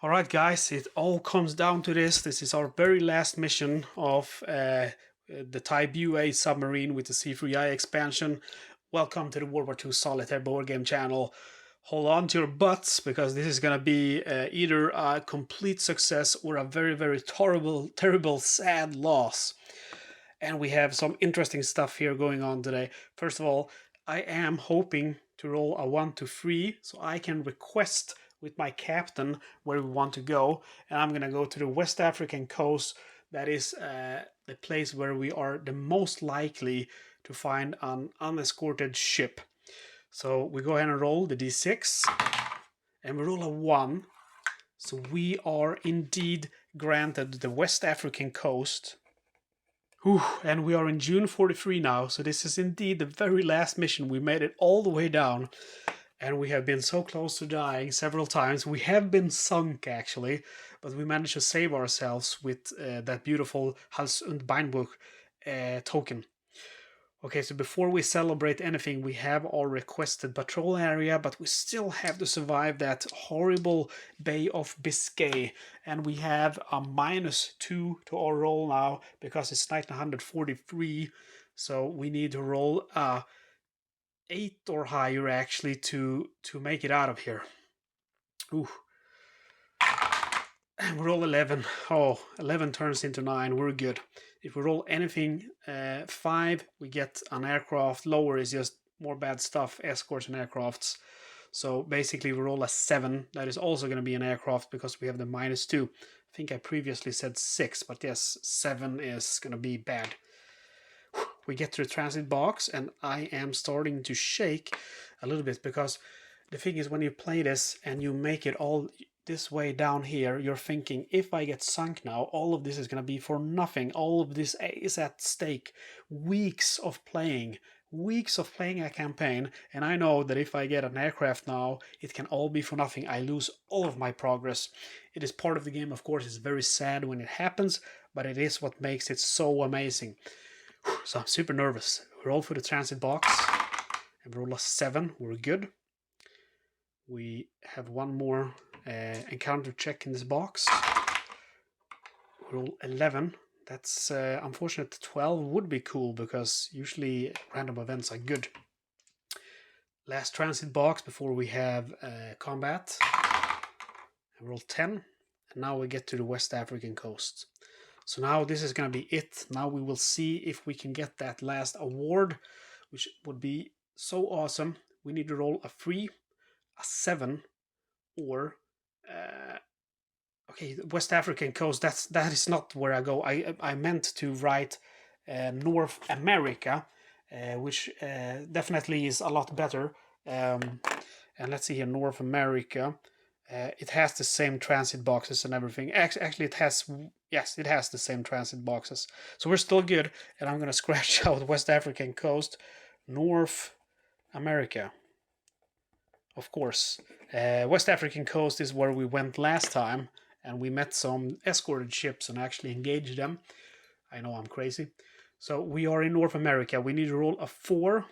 Alright guys, it all comes down to this. This is our very last mission of the Type UA submarine with the C3i expansion. Welcome to the World War II Solitaire board game channel. Hold on to your butts because this is going to be either a complete success or a very terrible sad loss. And we have some interesting stuff here going on today. First of all, I am hoping to roll a 1 to 3 so I can request with my captain where we want to go, and I'm gonna go to the West African coast. That is the place where we are the most likely to find an unescorted ship. So we go ahead and roll the d6, and we roll a 1. So we are indeed granted the West African coast. Whew, and we are in June 43 now, so this is indeed the very last mission. We made it all the way down. And we have been so close to dying several times. We have been sunk, actually, but we managed to save ourselves with that beautiful Hals- und Beinbuch token. Okay, so before we celebrate anything, we have our requested patrol area, but we still have to survive that horrible Bay of Biscay. And we have a -2 to our roll now, because it's 943. So we need to roll a 8 or higher actually to make it out of here. Ooh. And we roll 11. Oh, 11 turns into 9. We're good. If we roll anything 5, we get an aircraft. Lower is just more bad stuff, escorts and aircrafts. So basically we roll a 7. That is also going to be an aircraft because we have the -2. I think I previously said 6, but yes, 7 is going to be bad. We get to the transit box, and I am starting to shake a little bit because the thing is, when you play this and you make it all this way down here, you're thinking, if I get sunk now, all of this is going to be for nothing. All of this is at stake. Weeks of playing a campaign, and I know that if I get an aircraft now, it can all be for nothing. I lose all of my progress. It is part of the game, of course. It's very sad when it happens, but it is what makes it so amazing. So I'm super nervous. We roll for the transit box, and we roll a 7. We're good. We have one more encounter check in this box. We roll 11. That's unfortunate. 12 would be cool because usually random events are good. Last transit box before we have combat. And roll 10. And now we get to the West African coast. So now this is going to be it. Now we will see if we can get that last award, which would be so awesome. We need to roll a 3, a 7, or okay, West African coast. That is not where I go. I meant to write North America, which definitely is a lot better. And let's see here, North America. It has the same transit boxes and everything. Actually, it has, yes, it has the same transit boxes. So we're still good, and I'm going to scratch out West African coast, North America. Of course. West African coast is where we went last time, and we met some escorted ships and actually engaged them. I know I'm crazy. So we are in North America. We need to roll a 4,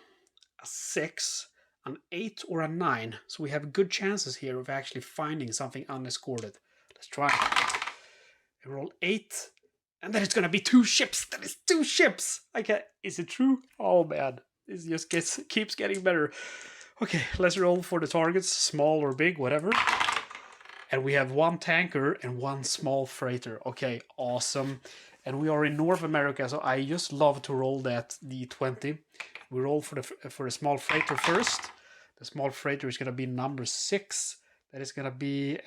a 6, an 8, or a 9. So we have good chances here of actually finding something unescorted. Let's try. I roll 8, and then it's gonna be 2 ships. That is 2 ships. Okay, is it true? Oh man, this just keeps getting better. Okay, let's roll for the targets, small or big, whatever. And we have 1 tanker and 1 small freighter. Okay, awesome. And we are in North America, so I just love to roll that d20. We roll for the small freighter first. The small freighter is going to be number 6. That is going to be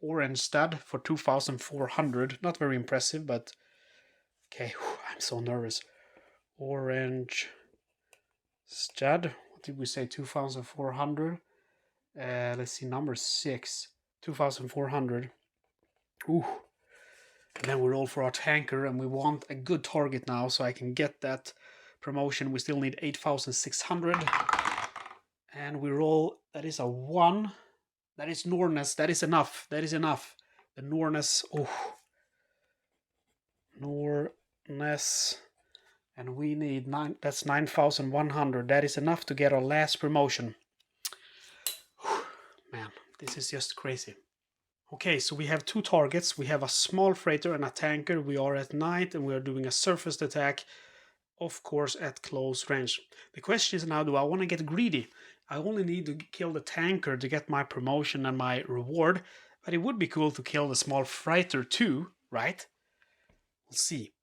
orange stud for 2,400. Not very impressive, but okay. Whew, I'm so nervous. Orange stud. What did we say? 2,400. Let's see, number 6. 2,400. Ooh. And then we roll for our tanker, and we want a good target now so I can get that promotion. We still need 8,600. And we roll, that is a 1. That is Norness. That is enough. That is enough. The Norness. Oh. Norness. And we need 9. That's 9,100. That is enough to get our last promotion. Whew. Man, this is just crazy. Okay, so we have two targets. We have a small freighter and a tanker. We are at night and we are doing a surface attack, of course, at close range. The question is now, do I want to get greedy? I only need to kill the tanker to get my promotion and my reward, but it would be cool to kill the small freighter too, right? We'll see.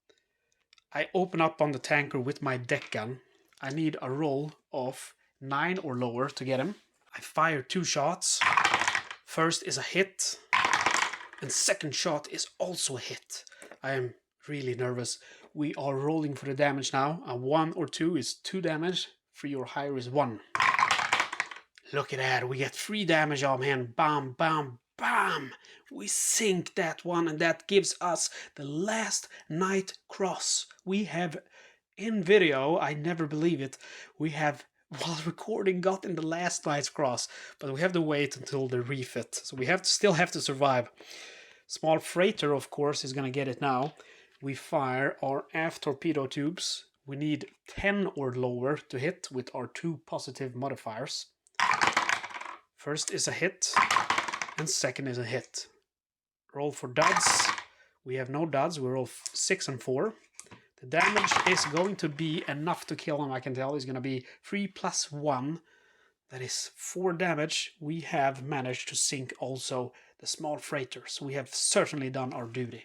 I open up on the tanker with my deck gun. I need a roll of 9 or lower to get him. I fire 2 shots. First is a hit, and second shot is also a hit. I am really nervous. We are rolling for the damage now. A 1 or 2 is 2 damage, 3 or higher is 1. Look at that, we get 3 damage on him. Bam, bam, bam! We sink that one, and that gives us the last night cross. We have, in video, I never believe it, we have, while recording, gotten the last night's cross, but we have to wait until the refit, so we still have to survive. Small freighter, of course, is gonna get it now. We fire our aft torpedo tubes. We need 10 or lower to hit with our 2 positive modifiers. First is a hit, and second is a hit. Roll for duds. We have no duds, we roll 6 and 4. The damage is going to be enough to kill him, I can tell. It's going to be 3 plus 1. That is 4 damage. We have managed to sink also the small freighter, so we have certainly done our duty.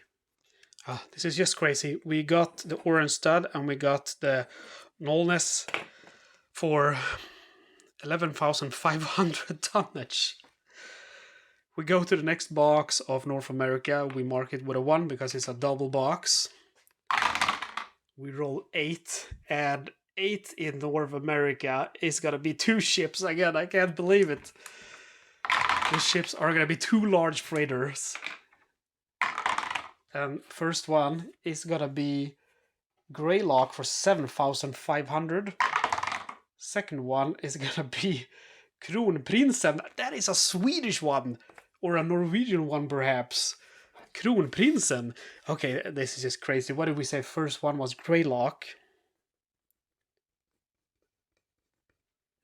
This is just crazy. We got the orange stud and we got the nullness for 11,500 tonnage. We go to the next box of North America. We mark it with a 1 because it's a double box. We roll 8, and 8 in North America is gonna be 2 ships again. I can't believe it. The ships are gonna be 2 large freighters. And first one is gonna be Greylock for 7,500. Second one is gonna be Kronprinsen. That is a Swedish one, or a Norwegian one perhaps. Kronprinsen. Okay, this is just crazy. What did we say? First one was Greylock.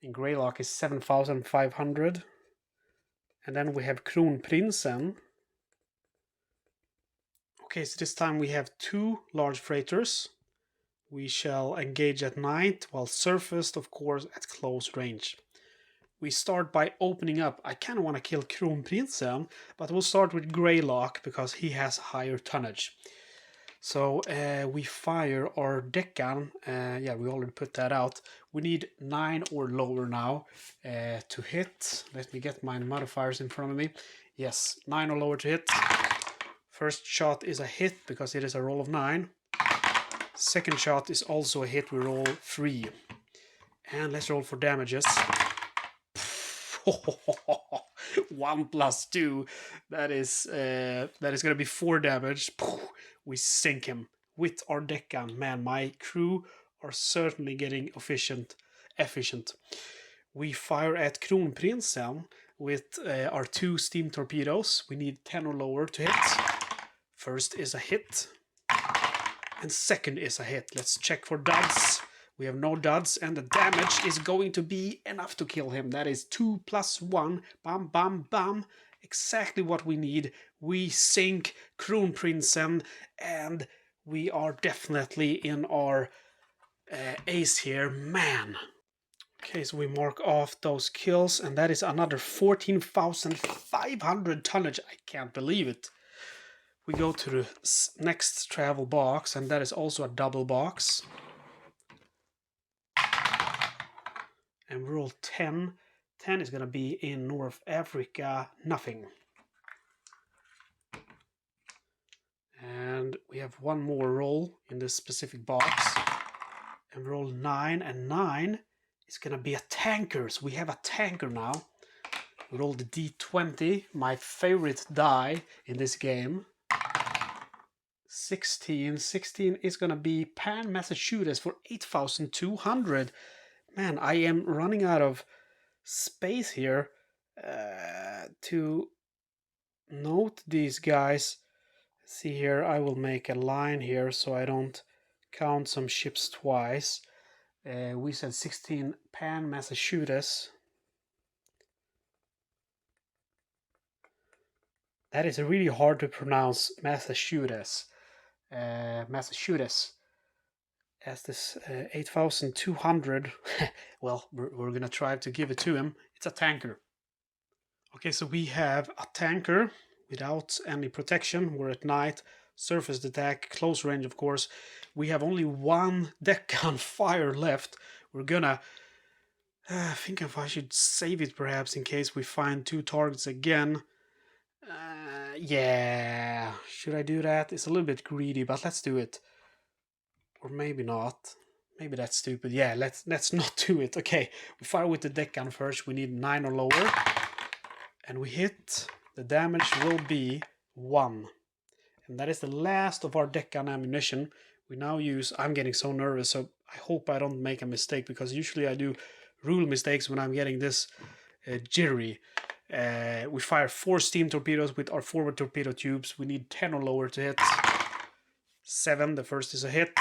And Greylock is 7,500. And then we have Kronprinsen. Okay, so this time we have 2 large freighters. We shall engage at night, while surfaced, of course, at close range. We start by opening up. I kind of want to kill Kronprinsen, but we'll start with Greylock because he has higher tonnage. So we fire our deck gun. Yeah, we already put that out. We need 9 or lower now to hit. Let me get my modifiers in front of me. Yes, 9 or lower to hit. First shot is a hit because it is a roll of 9. Second shot is also a hit. We roll 3. And let's roll for damages. 1 plus 2. That is going to be 4 damage. We sink him with our deck gun. Man, my crew are certainly getting efficient. We fire at Kronprinsen with our 2 steam torpedoes. We need 10 or lower to hit. First is a hit, and second is a hit. Let's check for duds. We have no duds, and the damage is going to be enough to kill him. That is 2 plus 1. Bam, bam, bam. Exactly what we need. We sink Kronprinsen, and we are definitely in our ace here. Man. Okay, so we mark off those kills, and that is another 14,500 tonnage. I can't believe it. We go to the next travel box, and that is also a double box. And we roll 10. 10 is going to be in North Africa, nothing. And we have one more roll in this specific box. And we roll 9, and 9 is going to be a tanker. So we have a tanker now. We roll the D20, my favorite die in this game. 16. 16 is going to be Pan, Massachusetts for 8,200. Man, I am running out of space here to note these guys. See here, I will make a line here so I don't count some ships twice. We said 16 Pan, Massachusetts. That is really hard to pronounce. Massachusetts. Massachusetts. As this 8,200. Well, we're gonna try to give it to him. It's a tanker. Okay, so we have a tanker without any protection. We're at night. Surface attack, close range, of course. We have only one deck gun fire left. We're gonna think if I should save it perhaps in case we find two targets again. Yeah, should I do that? It's a little bit greedy, but let's do it. Or maybe not. Maybe that's stupid. Yeah, let's not do it. Okay, we fire with the deck gun first. We need 9 or lower. And we hit. The damage will be 1. And that is the last of our deck gun ammunition. We now use... I'm getting so nervous, so I hope I don't make a mistake, because usually I do rule mistakes when I'm getting this jittery. We fire 4 steam torpedoes with our forward torpedo tubes. We need 10 or lower to hit. 7, the first is a hit.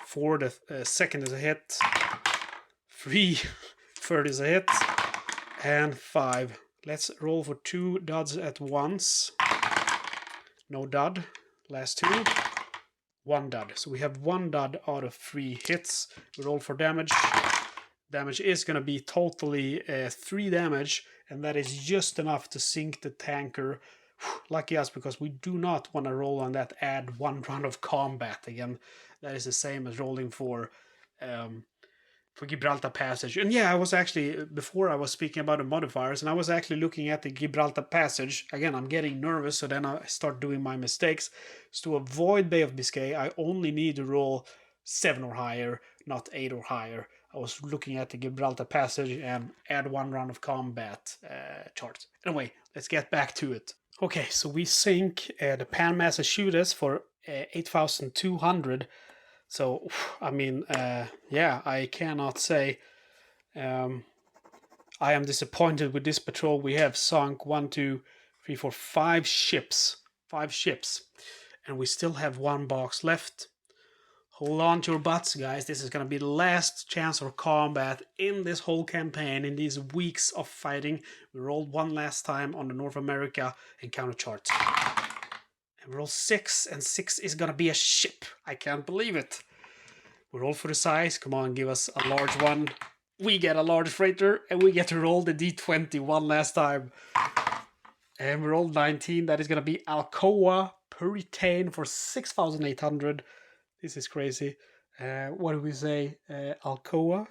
4, the second is a hit. 3, third is a hit. And 5. Let's roll for 2 duds at once. No dud. Last 2. 1 dud. So we have 1 dud out of 3 hits. We roll for damage. Damage is going to be totally 3 damage, and that is just enough to sink the tanker. Lucky us, because we do not want to roll on that add 1 round of combat again. That is the same as rolling for Gibraltar Passage. And yeah, I was actually, before I was speaking about the modifiers, and I was actually looking at the Gibraltar Passage. Again, I'm getting nervous, so then I start doing my mistakes. So to avoid Bay of Biscay, I only need to roll 7 or higher, not 8 or higher. I was looking at the Gibraltar Passage and add 1 round of combat chart. Anyway, let's get back to it. Okay, so we sink the Pan Massachusetts for 8,200. So, I mean, yeah, I cannot say I am disappointed with this patrol. We have sunk 1, 2, 3, 4, 5 ships. 5 ships. And we still have 1 box left. Hold on to your butts, guys. This is going to be the last chance for combat in this whole campaign, in these weeks of fighting. We rolled 1 last time on the North America encounter chart. And we roll 6, and 6 is going to be a ship. I can't believe it. We roll for the size. Come on, give us a large one. We get a large freighter, and we get to roll the D20 one last time. And we rolled 19. That is going to be Alcoa Puritan for 6,800. This is crazy. What do we say? Alcoa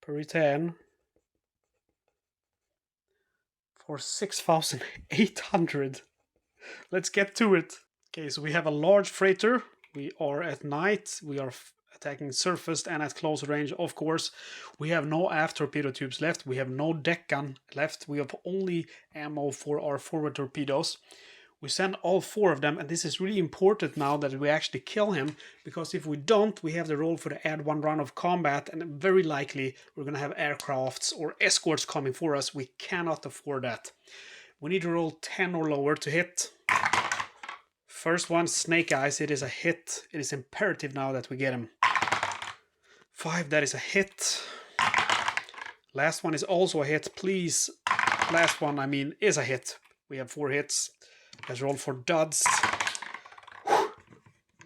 Puritan for 6,800. Let's get to it. Okay, so we have a large freighter. We are at night. We are attacking surface and at close range, of course. We have no aft torpedo tubes left. We have no deck gun left. We have only ammo for our forward torpedoes. We send all 4 of them, and this is really important now that we actually kill him, because if we don't, we have the roll for the add 1 round of combat, and very likely we're going to have aircrafts or escorts coming for us. We cannot afford that. We need to roll 10 or lower to hit. First one, Snake Eyes, it is a hit. It is imperative now that we get him. 5, that is a hit. Last one is also a hit. Please, last one, I mean, is a hit. We have 4 hits. Let's roll for duds.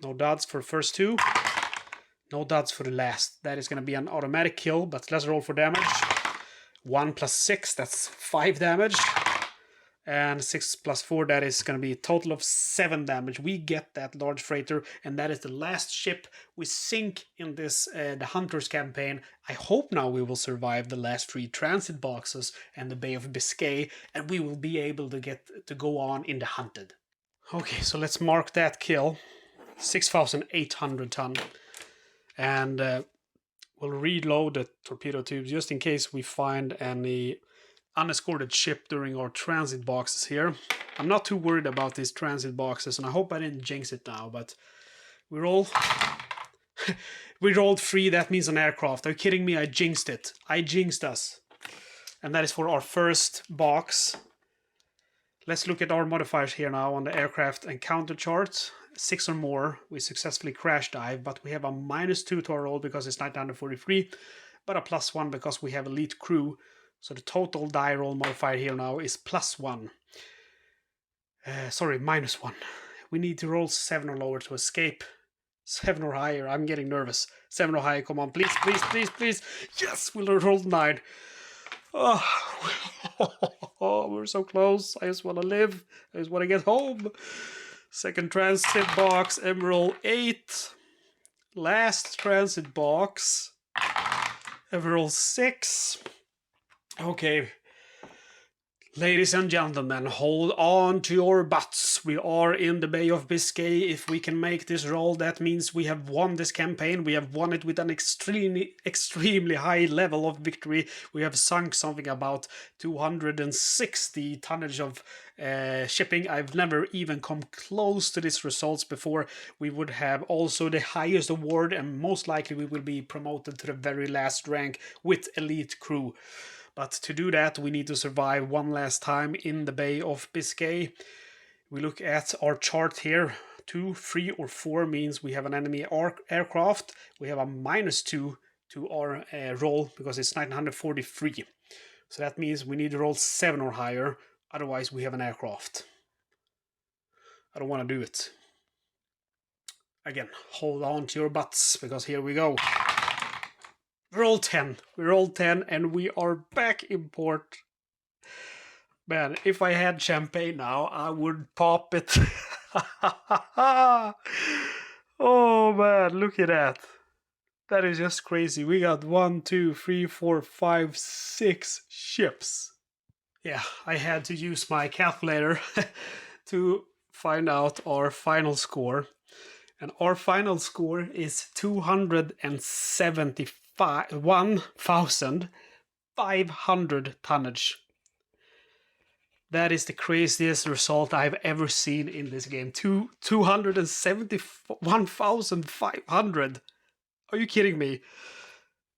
No duds for the first 2. No duds for the last. That is going to be an automatic kill, but let's roll for damage. 1 plus 6, that's 5 damage. And 6 plus 4, that is going to be a total of 7 damage. We get that large freighter, and that is the last ship we sink in this the Hunters campaign. I hope now we will survive the last 3 transit boxes and the Bay of Biscay, and we will be able to get to go on in the Hunted. Okay, so let's mark that kill. 6,800 ton. And we'll reload the torpedo tubes just in case we find any unescorted ship during our transit boxes here. I'm not too worried about these transit boxes, and I hope I didn't jinx it now, but we roll. We rolled 3, that means an aircraft. Are you kidding me? I jinxed it. I jinxed us. And that is for our first box. Let's look at our modifiers here now on the aircraft encounter chart. 6 or more, we successfully crash dive, but we have a -2 to our roll because it's 943, but a +1 because we have elite crew. So the total die roll modifier here now is +1. Sorry, -1. We need to roll 7 or lower to escape. 7 or higher. I'm getting nervous. 7 or higher. Come on, please, please, please, please. Yes, we'll roll 9. Oh, we're so close. I just want to live. I just want to get home. Second transit box, Emerald 8. Last transit box, Emerald 6. Okay. Ladies and gentlemen, hold on to your butts. We are in the Bay of Biscay. If we can make this roll, that means we have won this campaign. We have won it with an extremely high level of victory. We have sunk something about 260 tonnage of shipping. I've never even come close to these results before. We would have also the highest award, and most likely we will be promoted to the very last rank with elite crew. But to do that, we need to survive one last time in the Bay of Biscay. We look at our chart here. 2, 3, or 4 means we have an enemy aircraft. We have a -2 to our roll because it's 943. So that means we need to roll 7 or higher. Otherwise, we have an aircraft. I don't want to do it. Again, hold on to your butts because here we go. We rolled 10. We rolled 10 and we are back in port. Man, if I had champagne now, I would pop it. Oh man, look at that. That is just crazy. We got 1, 2, 3, 4, 5, 6 ships. Yeah, I had to use my calculator to find out our final score. And our final score is 271,500 tonnage. That is the craziest result I've ever seen in this game. 271,500. Are you kidding me?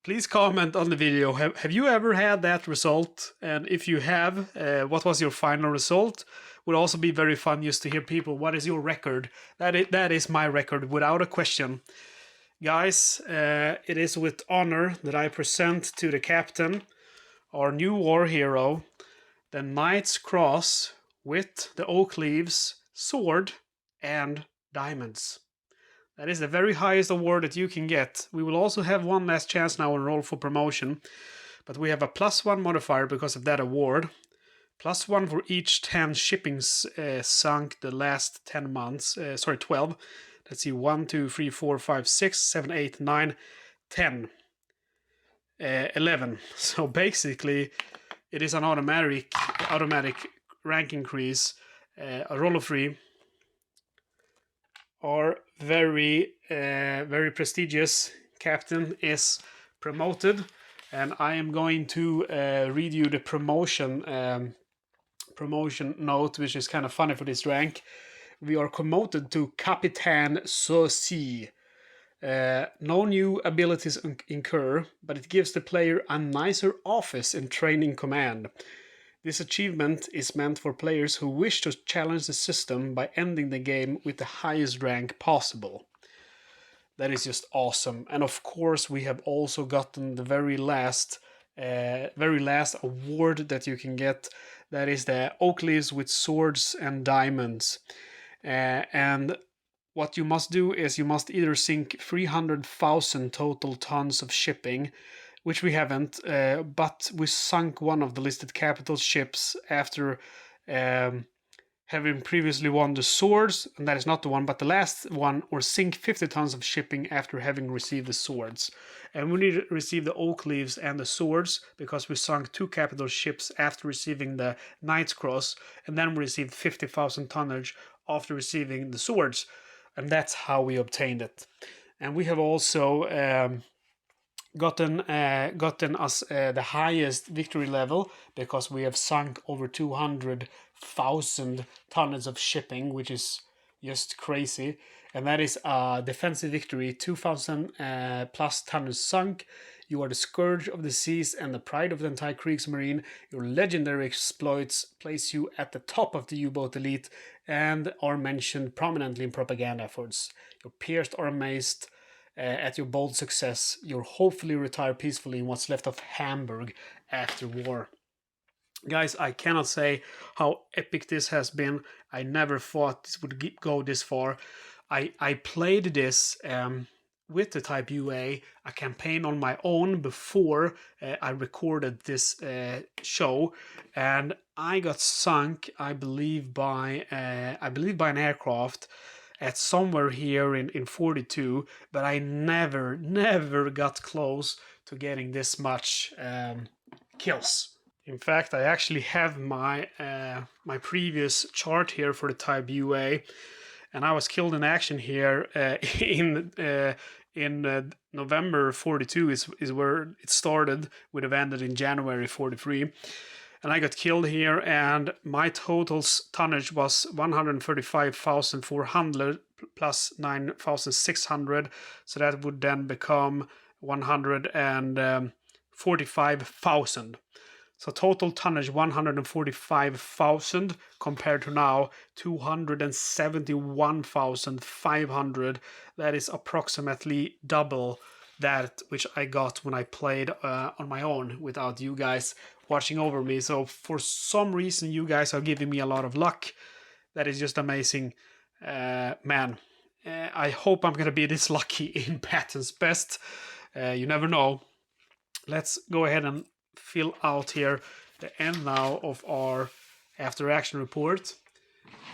Please comment on the video. Have you ever had that result? And if you have, what was your final result? Would also be very fun just to hear people. What is your record? That is my record, without a question. Guys, it is with honor that I present to the captain our new war hero, the Knight's Cross with the oak leaves, sword, and diamonds. That is the very highest award that you can get. We will also have one last chance now and roll for promotion, but we have a +1 modifier because of that award. +1 for each 10 shippings sunk the last 10 months. 12. Let's see, 1, 2, 3, 4, 5, 6, 7, 8, 9, 10, 11. So basically, it is an automatic rank increase. A roll of 3. Our very prestigious captain is promoted, and I am going to read you the promotion note, which is kind of funny for this rank. We are promoted to Capitaine Saucy. No new abilities incur, but it gives the player a nicer office in training command. This achievement is meant for players who wish to challenge the system by ending the game with the highest rank possible. That is just awesome. And of course, we have also gotten the very last award that you can get. That is the oak leaves with swords and diamonds. And what you must do is you must either sink 300,000 total tons of shipping, which we haven't, but we sunk one of the listed capital ships after having previously won the swords, and that is not the one, but the last one, or sink 50 tons of shipping after having received the swords. And we need to receive the oak leaves and the swords because we sunk 2 capital ships after receiving the Knight's Cross, and then we received 50,000 tonnage after receiving the swords, and that's how we obtained it. And we have also gotten us the highest victory level because we have sunk over 200,000 tons of shipping, which is just crazy. And that is a defensive victory, 2,000 plus tons sunk. You are the scourge of the seas and the pride of the entire Kriegsmarine. Your legendary exploits place you at the top of the U-boat elite and are mentioned prominently in propaganda efforts. Your peers are amazed at your bold success. You'll hopefully retire peacefully in what's left of Hamburg after war. Guys, I cannot say how epic this has been. I never thought this would go this far. I played this with the Type UA, a campaign on my own before I recorded this show, and I got sunk, I believe by an aircraft at somewhere here in 42, but I never got close to getting this much kills. In fact, I actually have my previous chart here for the Type UA, and I was killed in action here in November 42 is where it started. Would have ended in January 43, and I got killed here, and my total tonnage was 135,400 plus 9,600, so that would then become 145,000. So total tonnage 145,000 compared to now 271,500. That is approximately double that which I got when I played on my own without you guys watching over me. So for some reason you guys are giving me a lot of luck. That is just amazing, man. I hope I'm gonna be this lucky in Patton's Best. You never know. Let's go ahead and fill out here the end now of our after action report,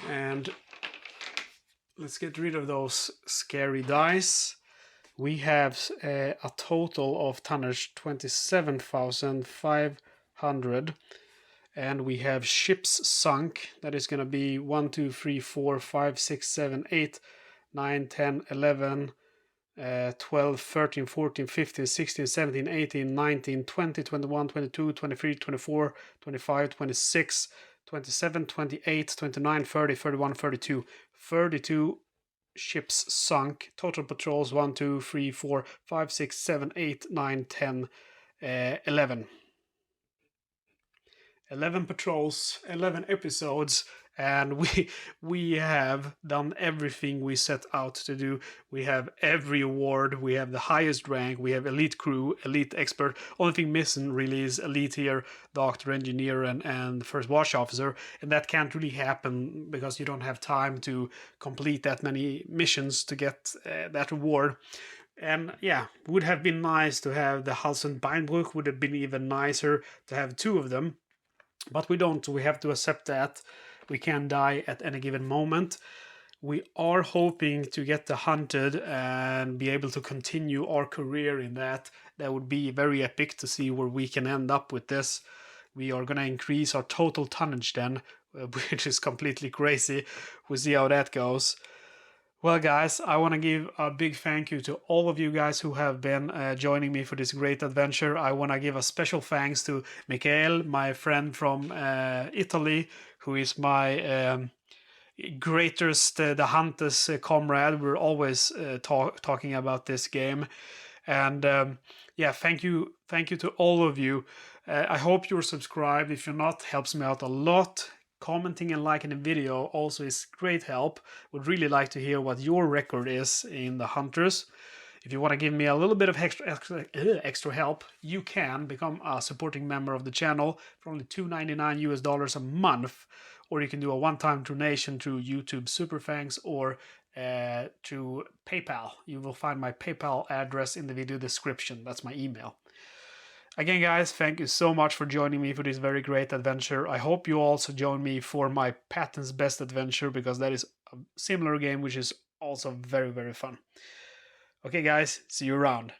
and let's get rid of those scary dice. We have a total of tonnage 27,500, and we have ships sunk. That is going to be 1 2 3 4 5 6 7 8 9 10 11 12, 13, 14, 15, 16, 17, 18, 19, 20, 21, 22, 23, 24, 25, 26, 27, 28, 29, 30, 31, 32. 32 ships sunk. Total patrols 1, 2, 3, 4, 5, 6, 7, 8, 9, 10, 11. 11 patrols, 11 episodes, and we have done everything we set out to do. We have every award, we have the highest rank, we have elite crew, elite expert. Only thing missing really is elite here, doctor, engineer, and first watch officer, and that can't really happen because you don't have time to complete that many missions to get that reward. And yeah, would have been nice to have the Halsen Beinbruch, would have been even nicer to have two of them. But we don't, we have to accept that. We can die at any given moment. We are hoping to get the hunted and be able to continue our career in that. That would be very epic to see where we can end up with this. We are going to increase our total tonnage then, which is completely crazy. We'll see how that goes. Well, guys, I want to give a big thank you to all of you guys who have been joining me for this great adventure. I want to give a special thanks to Michael, my friend from Italy, who is my greatest, the Hunters comrade. We're always talking about this game. And yeah, thank you to all of you. I hope you're subscribed. If you're not, helps me out a lot. Commenting and liking the video also is great help. Would really like to hear what your record is in the Hunters. If you want to give me a little bit of extra help, you can become a supporting member of the channel for only $2.99 US a month, or you can do a one-time donation to YouTube Super Thanks or to PayPal. You will find my PayPal address in the video description. That's my email. Again, guys, thank you so much for joining me for this very great adventure. I hope you also join me for my Patton's Best adventure, because that is a similar game which is also very, very fun. Okay, guys, see you around.